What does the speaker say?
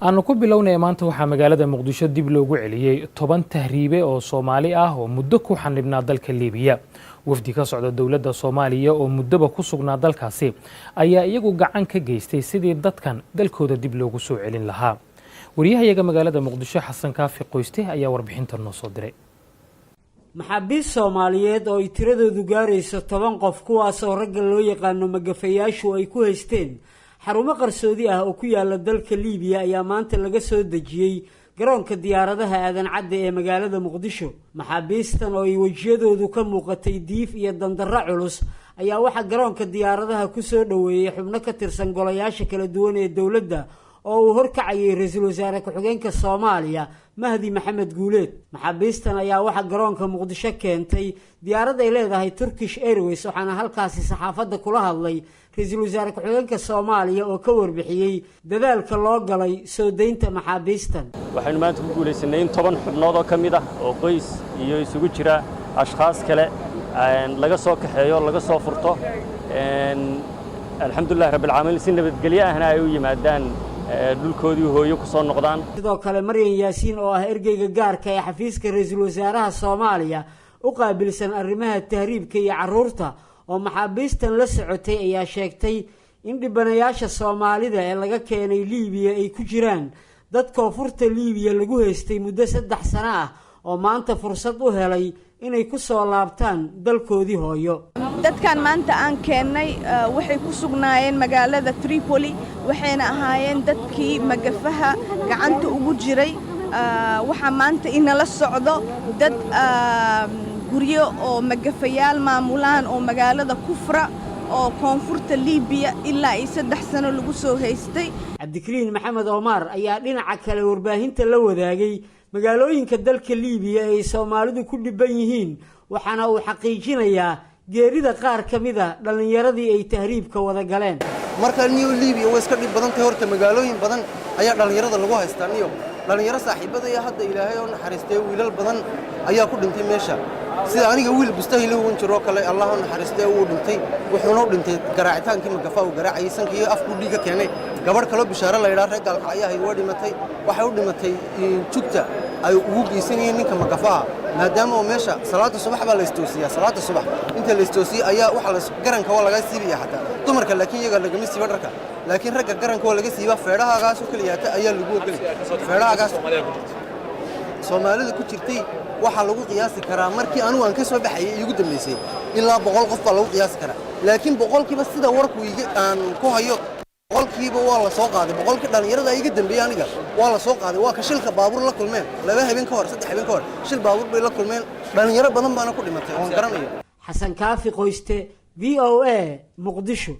aanu ku bilownay maanta waxaa magaalada Muqdisho dib loogu celiyay 10 tahriibe oo Soomaali ah oo muddo ku xanibnaa dalka Liibiya. wafdi ka socda dawladda Soomaaliya oo muddaba ku sugnaa dalkaasi ayaa iyagu gacan ka geystay sidii dadkan dalkooda dib loogu soo celin lahaa. wariyahayaga magaalada Muqdisho Xasan Kaafi Qoyste ayaa warbixintan noo soo diray. maxaabiis Soomaaliyeed oo tiradoodu gaarayso 10 qof kuwaas oo ragga loo yaqaano magafayaashu ay ku haysteen xarumo qarsoodi ah oo ku yaala dalka Liibiya ayaa maanta laga soo dejiyay garoonka diyaaradaha aadan cadde ee magaalada Muqdisho. maxaabiistan oo ay wajiyadoodu ka muuqatay diif iyo dandarro culus ayaa waxa garoonka diyaaradaha ku soo dhaweeyay xubno ka tirsan golayaasha kala duwan ee dawladda oo uu horkacayay ra'iisul wasaare ku-xigeenka Soomaaliya Mahdi Maxamed Guuleed. maxaabiistan ayaa waxa garoonka Muqdisho keentay diyaarad ay leedahay Turkish Airways waxaana halkaasi saxaafadda kula hadlay ra'iisul wasaare ku-xigeenka Soomaaliya oo ka warbixiyay dadaalka loo galay soo deynta maxaabiistan. waxaynu maanta ku guuleysanay in 10 xubnood oo kamid ah oo qoys iyo isugu jira ashxaas kale laga soo kaxeeyo laga soo furto alxamdulillah rabbil caalamiin si nabadgelyo ahna ay u yimaadaan dhulkoodii hooyo ku soo noqdaan. sidoo kale Maryan Yaasiin oo ah ergeyga gaarka ee xafiiska ra'iisul wasaaraha Soomaaliya u qaabilsan arrimaha tahriibka iyo carruurta oo maxaabiistan la socotay ayaa sheegtay in dhibanayaasha Soomaalida ee laga keenay Liibiya ay ku jiraan dad koonfurta Liibiya lagu haystay muddo 3 sano ah oo maanta fursad u helay inay ku soo laabtaan dalkoodii hooyo. dadkan maanta aan keenay waxay ku sugnaayeen magaalada Tripoli waxayna ahaayeen dadkii magafaha gacanta ugu jiray waxa maanta inala socdo dad guryo oo magafayaal maamulaan oo magaalada Kufra oo koonfurta Liibiya ilaa 3 sano lagu soo haystay. Cabdikariin Maxamed Omar ayaa dhinaca kale warbaahinta la wadaagay magaalooyinka dalka Liibiya ay Soomaalidu ku dhiban yihiin waxaana uu xaqiijinayaa geerida qaar kamid ah dhalinyaradii ay tahriibka wada galeen. marka New Liibiya way iska dhib badan tahay horta magaalooyin badan ayaa dhalinyarada lagu haystaa niyo dhalinyaro saaxiibada iyo hadda Ilaahay oo naxariistay wiilal badan ayaa ku dhintay meesha sida aniga wiil bustahil oo jiro kale Allah oo naxariistay uu dhintay wuxuuna u dhintay garaacitaankii magafa uu garaacay sankii afku dhiiga keenay gabadh kale bishaaro la yiraahdo reegaalka ayaa ay dhimatay waxay u dhimatay jugta ay ugu geysanayeen ninka magafa maadaama meesha salaada subax baa la istoosiyaa salaada subax inta la istoosiyo ayaa waxa la garanka waa laga siibiyaa xataa dumarka laakiin iyaga laga siiba dharka laakiin ragga garanka waa laga siiba feedhahagaas oo kaliya ayaa lagu ogalay feedhahagaas Soomaalida ku jirtay waxa lagu qiyaasi karaa markii anu aan ka soo baxay igu dambeysay ilaa 100 qof baa lagu qiyaasi karaa laakiin 100kiiba sida warku aan ku hayo 100kiiba waa la soo qaaday 100kii dhalinyarada iga dambeeyay aniga waa la soo qaaday waa ka shilka baabuur la kulmeen 2 habeen ka hor 3 habeen ka hor shil baabuur bay la kulmeen dhalinyaro badan baana ku dhimatay oo garanayo. Xasan Kaafi Qoyste VOA Muqdisho.